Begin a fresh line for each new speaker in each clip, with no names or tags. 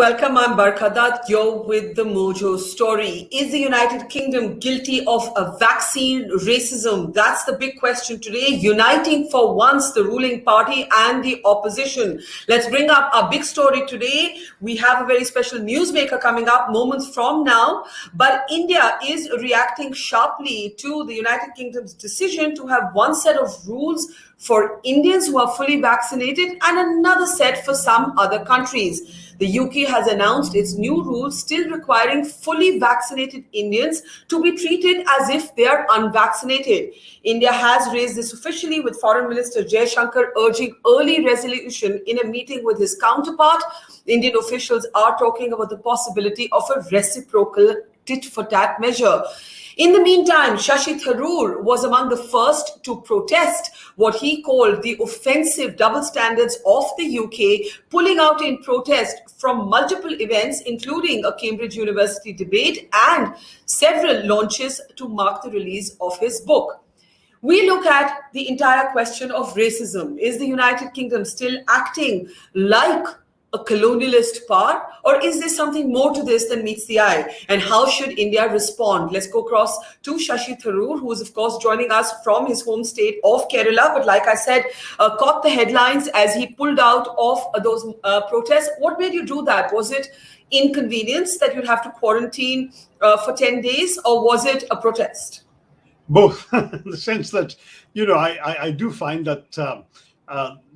welcome. I'm Barkha Dutt. You're with the Mojo Story. Is the United Kingdom guilty of a vaccine racism? That's the big question today, uniting for once the ruling party and the opposition. Let's bring up our big story today. We have a very special newsmaker coming up moments from now. But India is reacting sharply to the United Kingdom's decision to have one set of rules for Indians who are fully vaccinated and another set for some other countries. The UK has announced its new rules still requiring fully vaccinated Indians to be treated as if they are unvaccinated. India has raised this officially, with Foreign Minister Jaishankar urging early resolution in a meeting with his counterpart. Indian officials are talking about the possibility of a reciprocal tit-for-tat measure. In the meantime, Shashi Tharoor was among the first to protest what he called the offensive double standards of the UK, pulling out in protest from multiple events, including a Cambridge University debate and several launches to mark the release of his book. We look at the entire question of racism. Is the United Kingdom still acting like a colonialist power, or is there something more to this than meets the eye? And how should India respond? Let's go across to Shashi Tharoor, who is, of course, joining us from his home state of Kerala. But like I said, caught the headlines as he pulled out of those protests. What made you do that? Was it inconvenience that you'd have to quarantine for 10 days, or was it a protest?
Both, in the sense that, I do find that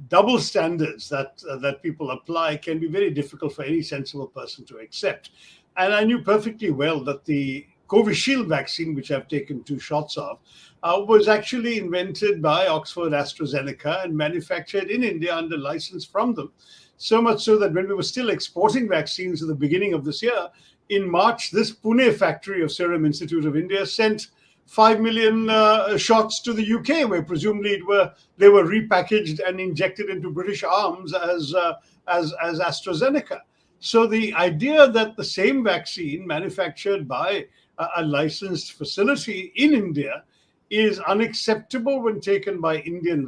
double standards that people apply can be very difficult for any sensible person to accept. And I knew perfectly well that the Covishield vaccine, which I've taken 2 shots of, was actually invented by Oxford AstraZeneca and manufactured in India under license from them. So much so that when we were still exporting vaccines at the beginning of this year, in March, this Pune factory of Serum Institute of India sent 5 million shots to the UK, where presumably they were repackaged and injected into British arms as AstraZeneca. So the idea that the same vaccine manufactured by a licensed facility in India is unacceptable when taken by Indian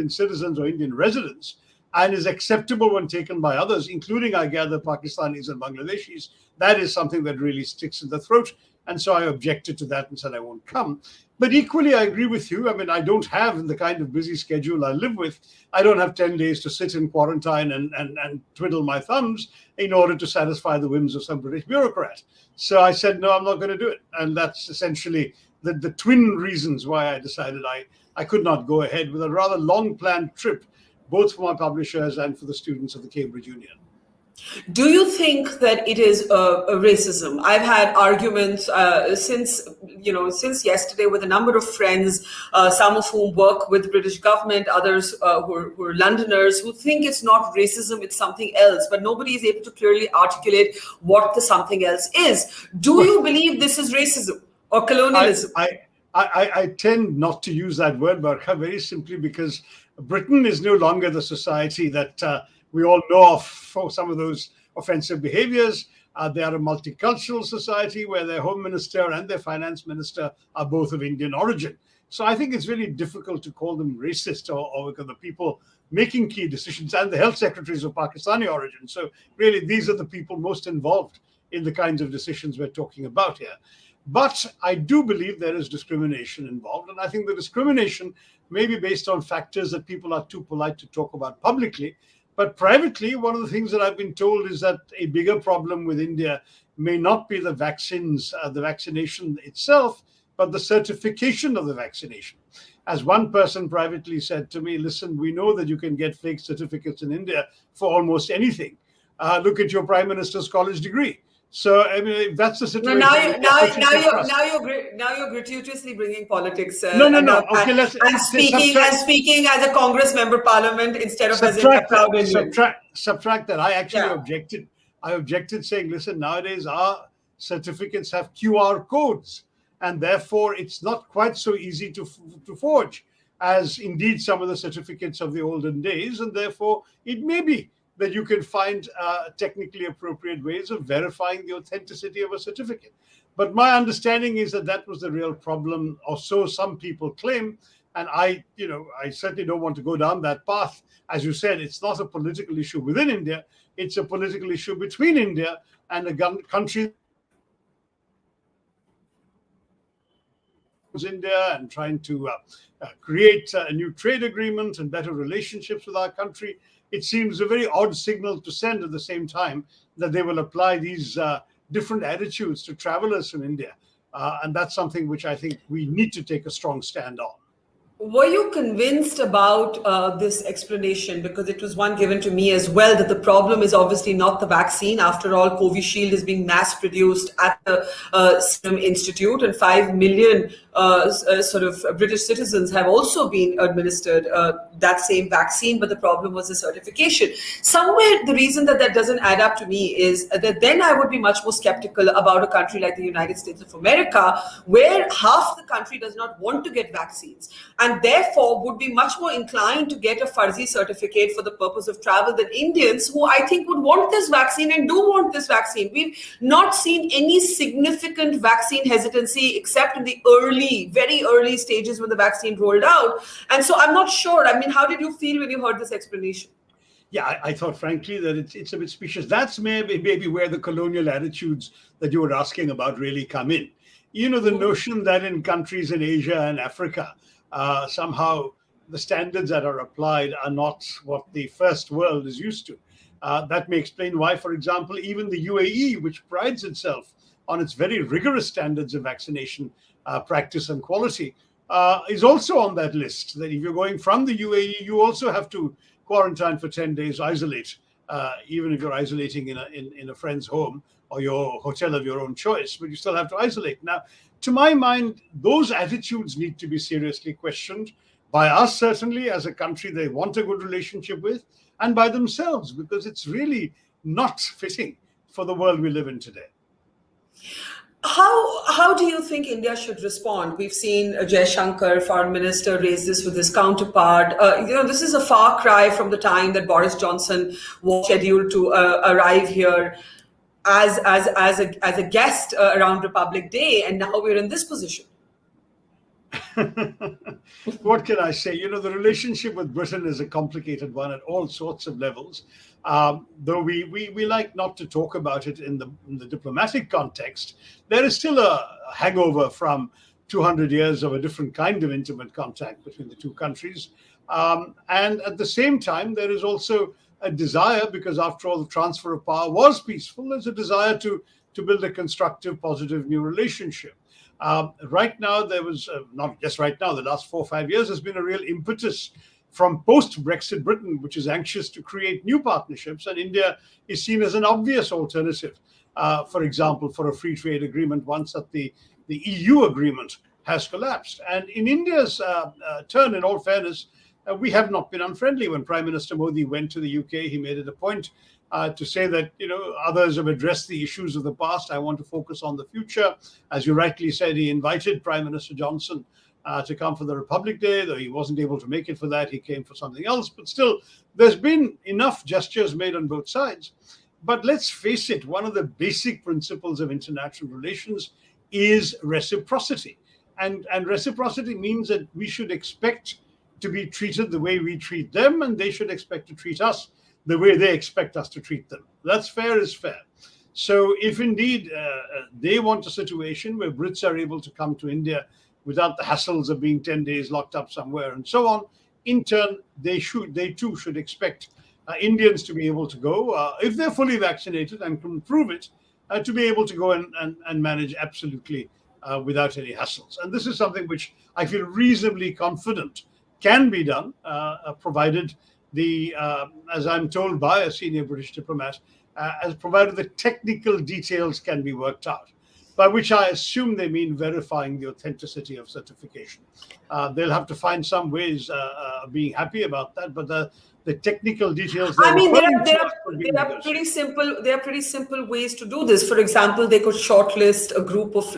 citizens or Indian residents, and is acceptable when taken by others, including, I gather, Pakistanis and Bangladeshis, that is something that really sticks in the throat. And so I objected to that and said I won't come. But equally, I agree with you. I mean, I don't have, in the kind of busy schedule I live with, I don't have 10 days to sit in quarantine and twiddle my thumbs in order to satisfy the whims of some British bureaucrat. So I said, no, I'm not going to do it. And that's essentially the twin reasons why I decided I could not go ahead with a rather long planned trip, both for my publishers and for the students of the Cambridge Union.
Do you think that it is a racism? I've had arguments since yesterday with a number of friends, some of whom work with the British government, others who are Londoners, who think it's not racism, it's something else. But nobody is able to clearly articulate what the something else is. Do you believe this is racism or colonialism?
I tend not to use that word, Barkha, very simply because Britain is no longer the society that we all know of for some of those offensive behaviors. They are a multicultural society where their home minister and their finance minister are both of Indian origin. So I think it's really difficult to call them racist or the people making key decisions, and the health secretaries of Pakistani origin. So really, these are the people most involved in the kinds of decisions we're talking about here. But I do believe there is discrimination involved. And I think the discrimination may be based on factors that people are too polite to talk about publicly. But privately, one of the things that I've been told is that a bigger problem with India may not be the vaccines, the vaccination itself, but the certification of the vaccination. As one person privately said to me, listen, we know that you can get fake certificates in India for almost anything. Look at your prime minister's college degree. So I mean, that's the situation.
Now you're gratuitously bringing politics.
No. Okay,
and speaking as a Congress member parliament instead of as a proud Indian.
Subtract that. I actually objected. I objected, saying, listen, nowadays our certificates have QR codes, and therefore it's not quite so easy to forge as indeed some of the certificates of the olden days, and therefore it may be that you can find technically appropriate ways of verifying the authenticity of a certificate. But my understanding is that was the real problem, or so some people claim, And I certainly don't want to go down that path. As you said, it's not a political issue within India. It's a political issue between India and a country India, and trying to create a new trade agreement and better relationships with our country. It seems a very odd signal to send at the same time that they will apply these different attitudes to travelers from India. And that's something which I think we need to take a strong stand on.
Were you convinced about this explanation? Because it was one given to me as well, that the problem is obviously not the vaccine. After all, Covishield is being mass produced at the Serum Institute, and 5 million sort of British citizens have also been administered that same vaccine. But the problem was the certification. Somewhere, the reason that doesn't add up to me is that then I would be much more skeptical about a country like the United States of America, where half the country does not want to get vaccines, and therefore would be much more inclined to get a Farzi certificate for the purpose of travel than Indians, who I think would want this vaccine and do want this vaccine. We've not seen any significant vaccine hesitancy except in the very early stages when the vaccine rolled out. And so I'm not sure. I mean, how did you feel when you heard this explanation?
Yeah, I thought, frankly, that it's a bit specious. That's maybe where the colonial attitudes that you were asking about really come in. The notion that in countries in Asia and Africa, somehow the standards that are applied are not what the first world is used to. That may explain why, for example, even the UAE, which prides itself on its very rigorous standards of vaccination practice and quality, is also on that list. That if you're going from the UAE, you also have to quarantine for 10 days, isolate, even if you're isolating in a friend's home or your hotel of your own choice, but you still have to isolate. Now, to my mind, those attitudes need to be seriously questioned by us, certainly, as a country they want a good relationship with, and by themselves, because it's really not fitting for the world we live in today.
How do you think India should respond? We've seen Jaishankar, foreign minister, raise this with his counterpart. This is a far cry from the time that Boris Johnson was scheduled to arrive here as a guest around Republic Day, and now we're in this position.
What can I say? The relationship with Britain is a complicated one at all sorts of levels. Though we like not to talk about it in the diplomatic context, there is still a hangover from 200 years of a different kind of intimate contact between the two countries. And at the same time, there is also a desire, because after all, the transfer of power was peaceful, there's a desire to build a constructive, positive new relationship. Right now, there was, not just right now, the last 4 or 5 years, has been a real impetus from post-Brexit Britain, which is anxious to create new partnerships, and India is seen as an obvious alternative, for example, for a free trade agreement once that the EU agreement has collapsed. And in India's turn, in all fairness, we have not been unfriendly. When Prime Minister Modi went to the UK, he made it a point to say that, others have addressed the issues of the past. I want to focus on the future. As you rightly said, he invited Prime Minister Johnson to come for the Republic Day, though he wasn't able to make it for that. He came for something else. But still, there's been enough gestures made on both sides. But let's face it, one of the basic principles of international relations is reciprocity. And reciprocity means that we should expect to be treated the way we treat them, and they should expect to treat us the way they expect us to treat them. That's fair is fair. So if indeed they want a situation where Brits are able to come to India without the hassles of being 10 days locked up somewhere and so on, in turn, they too should expect Indians to be able to go, if they're fully vaccinated and can prove it, to be able to go and manage absolutely without any hassles. And this is something which I feel reasonably confident can be done, provided as I'm told by a senior British diplomat, as provided the technical details can be worked out, by which I assume they mean verifying the authenticity of certification. They'll have to find some ways of being happy about that, but the technical details.
I mean, there are pretty simple ways to do this. For example, they could shortlist a group of,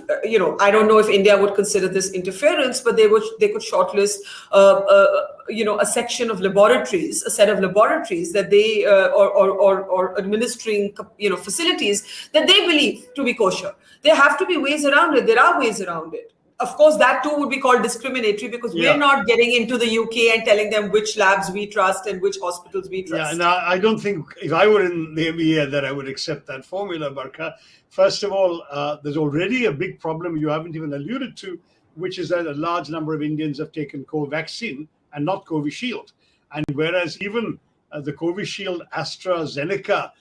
I don't know if India would consider this interference, but they could shortlist, a section of laboratories, a set of laboratories that they or administering, facilities that they believe to be kosher. There have to be ways around it. There are ways around it. of course, that too would be called discriminatory because we're
Yeah.
not getting into the UK and telling them which labs we trust and which hospitals we
Yeah,
trust.
and I don't think if I were in the MEA that I would accept that formula, Barkha. First of all, there's already a big problem you haven't even alluded to, which is that a large number of Indians have taken Covaxin and not Covishield. And whereas even the Covishield AstraZeneca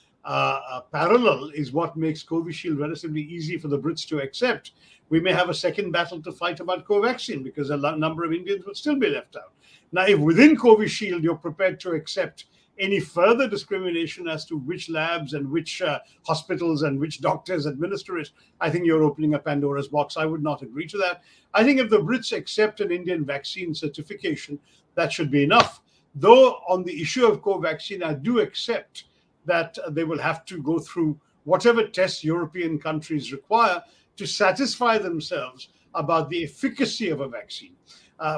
parallel is what makes Covishield relatively easy for the Brits to accept, we may have a second battle to fight about Covaxin because a number of Indians will still be left out. Now, if within Covishield you're prepared to accept any further discrimination as to which labs and which hospitals and which doctors administer it, I think you're opening a Pandora's box. I would not agree to that. I think if the Brits accept an Indian vaccine certification, that should be enough. Though on the issue of Covaxin, I do accept that they will have to go through whatever tests European countries require to satisfy themselves about the efficacy of a vaccine.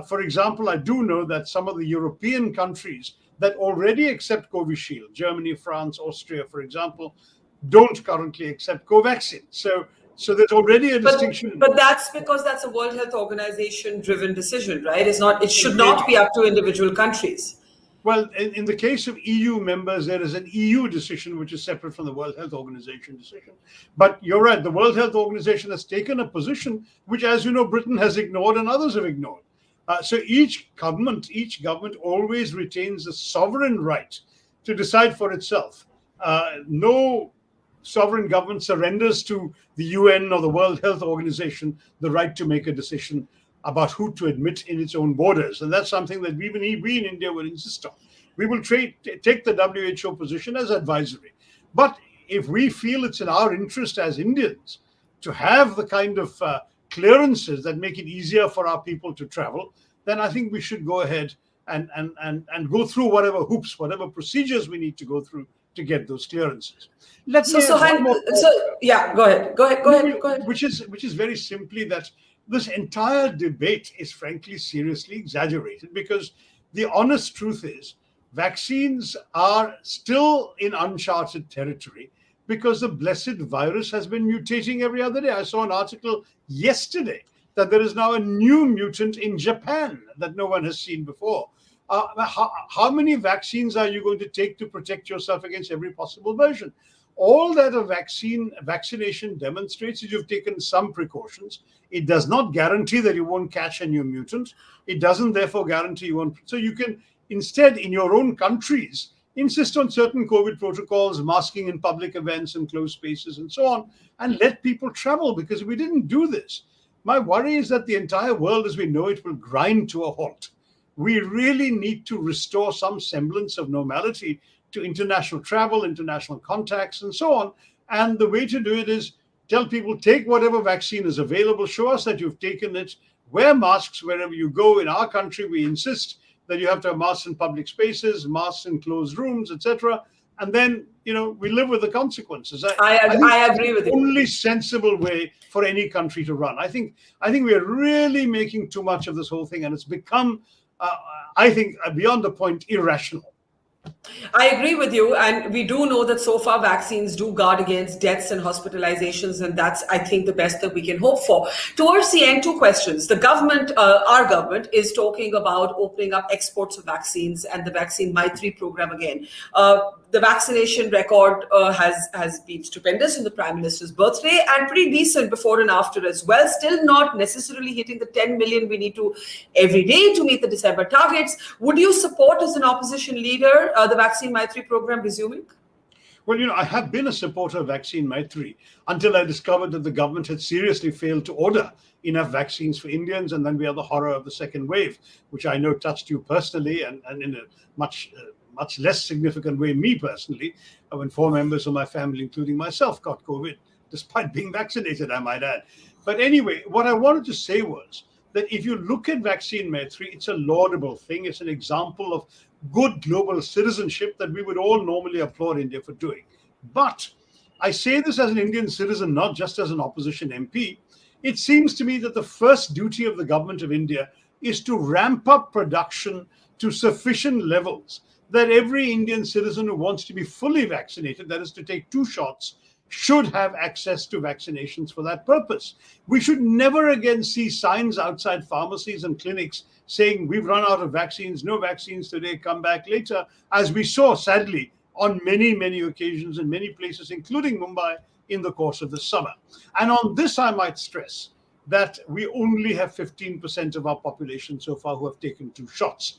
For example, I do know that some of the European countries that already accept Covishield, Germany, France, Austria, for example, don't currently accept Covaxin. So there's already a distinction.
But that's because that's a World Health Organization driven decision, right? It's not. It should not be up to individual countries.
Well, in the case of EU members, there is an EU decision which is separate from the World Health Organization decision. But you're right, the World Health Organization has taken a position which, as you know, Britain has ignored and others have ignored. So each government always retains the sovereign right to decide for itself. No sovereign government surrenders to the UN or the World Health Organization the right to make a decision about who to admit in its own borders. And that's something that we in India will insist on. We will take the WHO position as advisory. But if we feel it's in our interest as Indians to have the kind of clearances that make it easier for our people to travel, then I think we should go ahead and go through whatever hoops, whatever procedures we need to go through to get those clearances.
Go ahead.
Which is very simply that this entire debate is frankly seriously exaggerated, because the honest truth is vaccines are still in uncharted territory because the blessed virus has been mutating every other day. I saw an article yesterday that there is now a new mutant in Japan that no one has seen before. How many vaccines are you going to take to protect yourself against every possible version? All that a vaccination demonstrates is you've taken some precautions. It does not guarantee that you won't catch a new mutant. It doesn't therefore guarantee you won't. So you can instead, in your own countries, insist on certain COVID protocols, masking in public events and closed spaces and so on, and let people travel. Because if we didn't do this, my worry is that the entire world as we know it will grind to a halt. We really need to restore some semblance of normality to international travel, international contacts, and so on. And the way to do it is tell people, take whatever vaccine is available, show us that you've taken it, wear masks wherever you go. In our country, we insist that you have to have masks in public spaces, masks in closed rooms, etc. And then, we live with the consequences.
I agree with you.
Only sensible way for any country to run. I think we are really making too much of this whole thing, and it's become, I think, beyond the point, irrational.
I agree with you. And we do know that so far vaccines do guard against deaths and hospitalizations. And that's, I think, the best that we can hope for. Towards the end, two questions. The government, our government, is talking about opening up exports of vaccines and the vaccine Maitri program again. The vaccination record has been stupendous in the Prime Minister's birthday and pretty decent before and after as well. Still not necessarily hitting the 10 million we need to every day to meet the December targets. Would you support, as an opposition leader, the vaccine Maitri program resuming?
Well, I have been a supporter of vaccine Maitri until I discovered that the government had seriously failed to order enough vaccines for Indians. And then we had the horror of the second wave, which I know touched you personally and in a much less significant way me personally, when 4 members of my family, including myself, got COVID, despite being vaccinated, I might add. But anyway, what I wanted to say was that if you look at vaccine Maitri, it's a laudable thing. It's an example of good global citizenship that we would all normally applaud India for doing. But I say this as an Indian citizen, not just as an opposition MP. It seems to me that the first duty of the government of India is to ramp up production to sufficient levels that every Indian citizen who wants to be fully vaccinated, that is to take 2 shots, should have access to vaccinations for that purpose. We should never again see signs outside pharmacies and clinics saying we've run out of vaccines, no vaccines today, come back later, as we saw sadly on many, many occasions in many places, including Mumbai, in the course of the summer. And on this, I might stress that we only have 15% of our population so far who have taken 2 shots.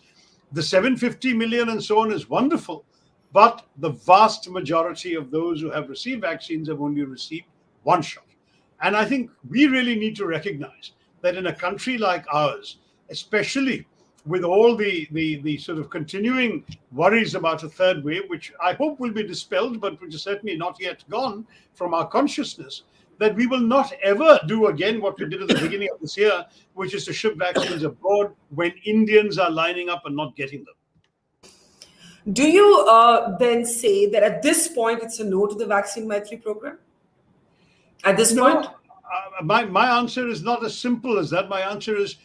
The 750 million and so on is wonderful, but the vast majority of those who have received vaccines have only received 1 shot. And I think we really need to recognize that in a country like ours, especially with all the sort of continuing worries about a third wave, which I hope will be dispelled, but which is certainly not yet gone from our consciousness, that we will not ever do again what we did at the beginning of this year, which is to ship vaccines abroad when Indians are lining up and not getting them.
Do you then say that at this point it's a no to the Vaccine Maitri program? At this point?
My answer is not as simple as that. My answer is,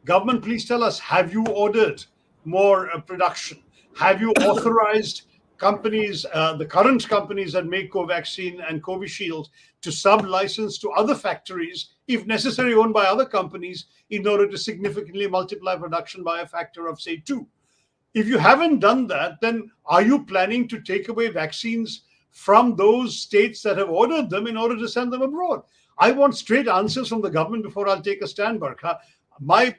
government, please tell us, have you ordered more production? Have you authorized companies, the current companies that make Covaxin and Covishield, to sub-license to other factories, if necessary owned by other companies, in order to significantly multiply production by a factor of, say, 2? If you haven't done that, then are you planning to take away vaccines from those states that have ordered them in order to send them abroad? I want straight answers from the government before I'll take a stand, Barkha. My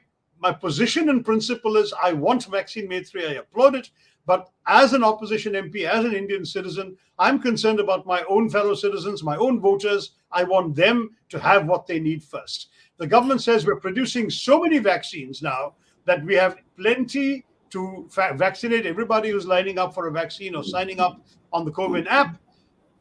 position in principle is I want Vaccine Maitri, I applaud it, but as an opposition MP, as an Indian citizen, I'm concerned about my own fellow citizens, my own voters. I want them to have what they need first. The government says we're producing so many vaccines now that we have plenty to vaccinate everybody who's lining up for a vaccine or signing up on the COVID app.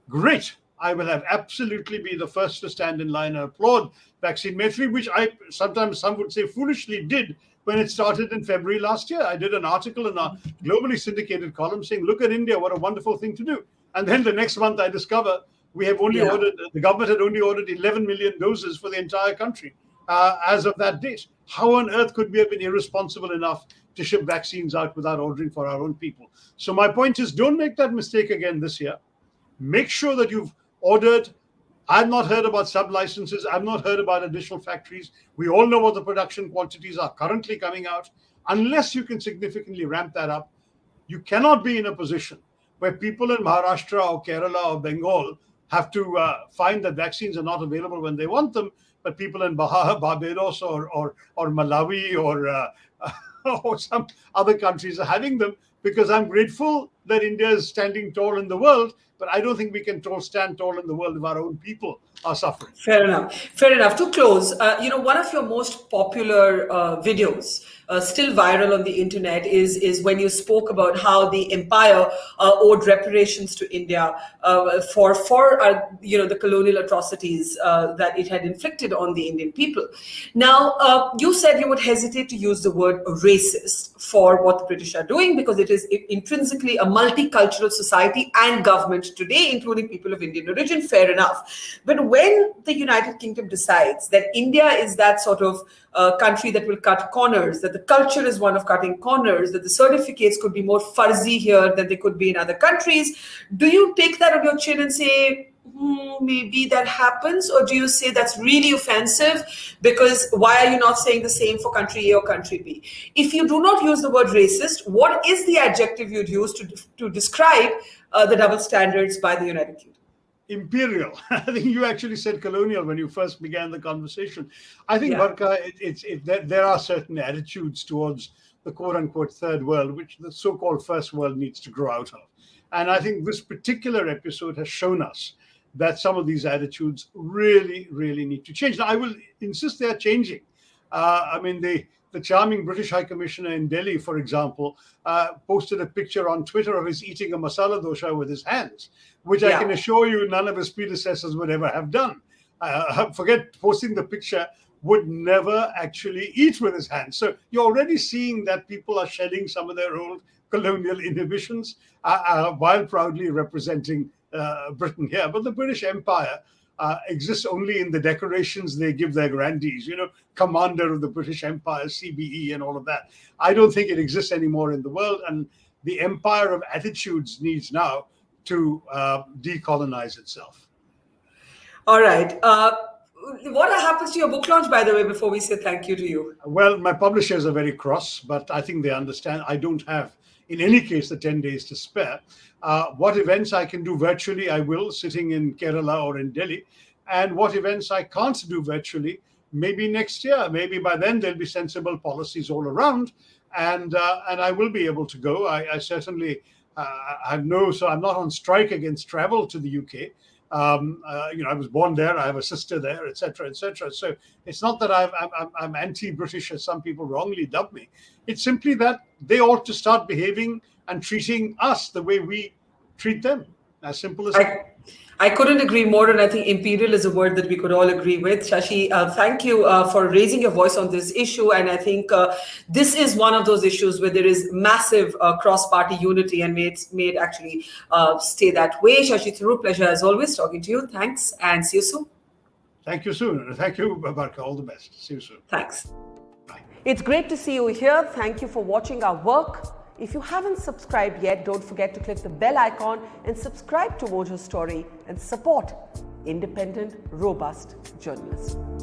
Great. I will have absolutely be the first to stand in line and applaud Vaccine Maitri, which I sometimes some would say foolishly did when it started in February last year. I did an article in a globally syndicated column saying, look at India, what a wonderful thing to do. And then the next month I discover we have only ordered, the government had only ordered 11 million doses for the entire country as of that date. How on earth could we have been irresponsible enough to ship vaccines out without ordering for our own people? So my point is, don't make that mistake again this year. Make sure that you've ordered. I've not heard about sub-licenses. I've not heard about additional factories. We all know what the production quantities are currently coming out. Unless you can significantly ramp that up, you cannot be in a position where people in Maharashtra or Kerala or Bengal have to find that vaccines are not available when they want them, but people in Barbados or Malawi or some other countries are having them, because I'm grateful that India is standing tall in the world, but I don't think we can stand tall in the world if our own people are suffering.
Fair enough. Fair enough. To close, one of your most popular videos, still viral on the internet, is when you spoke about how the empire owed reparations to India for the colonial atrocities that it had inflicted on the Indian people. Now, you said you would hesitate to use the word racist for what the British are doing because it is intrinsically a multicultural society and government today, including people of Indian origin. Fair enough. But when the United Kingdom decides that India is that sort of country that will cut corners, that the culture is one of cutting corners, that the certificates could be more fuzzy here than they could be in other countries, do you take that on your chin and say, maybe that happens? Or do you say that's really offensive because why are you not saying the same for country A or country B? If you do not use the word racist, what is the adjective you'd use to describe the double standards by the United Kingdom?
Imperial. I think you actually said colonial when you first began the conversation. I think, Barkha, there are certain attitudes towards the quote-unquote third world, which the so-called first world needs to grow out of. And I think this particular episode has shown us that some of these attitudes really, really need to change. Now, I will insist they are changing. The charming British High Commissioner in Delhi, for example, posted a picture on Twitter of his eating a masala dosha with his hands, which I can assure you none of his predecessors would ever have done. Forget posting the picture, would never actually eat with his hands. So you're already seeing that people are shedding some of their old colonial inhibitions while proudly representing Britain here. But the British Empire exists only in the decorations they give their grandees, commander of the British Empire, CBE and all of that. I don't think it exists anymore in the world. And the empire of attitudes needs now to decolonize itself.
All right. What happens to your book launch, by the way, before we say thank you to you?
Well, my publishers are very cross, but I think they understand. I don't have, in any case, the 10 days to spare. What events I can do virtually, I will, sitting in Kerala or in Delhi. And what events I can't do virtually, maybe next year. Maybe by then there'll be sensible policies all around, and I will be able to go. I certainly have so I'm not on strike against travel to the UK. I was born there. I have a sister there, etc., etc. So it's not that I'm anti-British, as some people wrongly dub me. It's simply that they ought to start behaving and treating us the way we treat them. As simple as that.
I couldn't agree more, and I think imperial is a word that we could all agree with. Shashi, thank you for raising your voice on this issue, and I think this is one of those issues where there is massive cross-party unity, and may it actually stay that way. Shashi Tharoor, pleasure as always talking to you. Thanks, and see you soon.
Thank you soon. Thank you, Barkha. All the best. See you soon.
Thanks.
Bye.
It's great to see you here. Thank you for watching our work. If you haven't subscribed yet, don't forget to click the bell icon and subscribe to Mojo Story and support independent, robust journalism.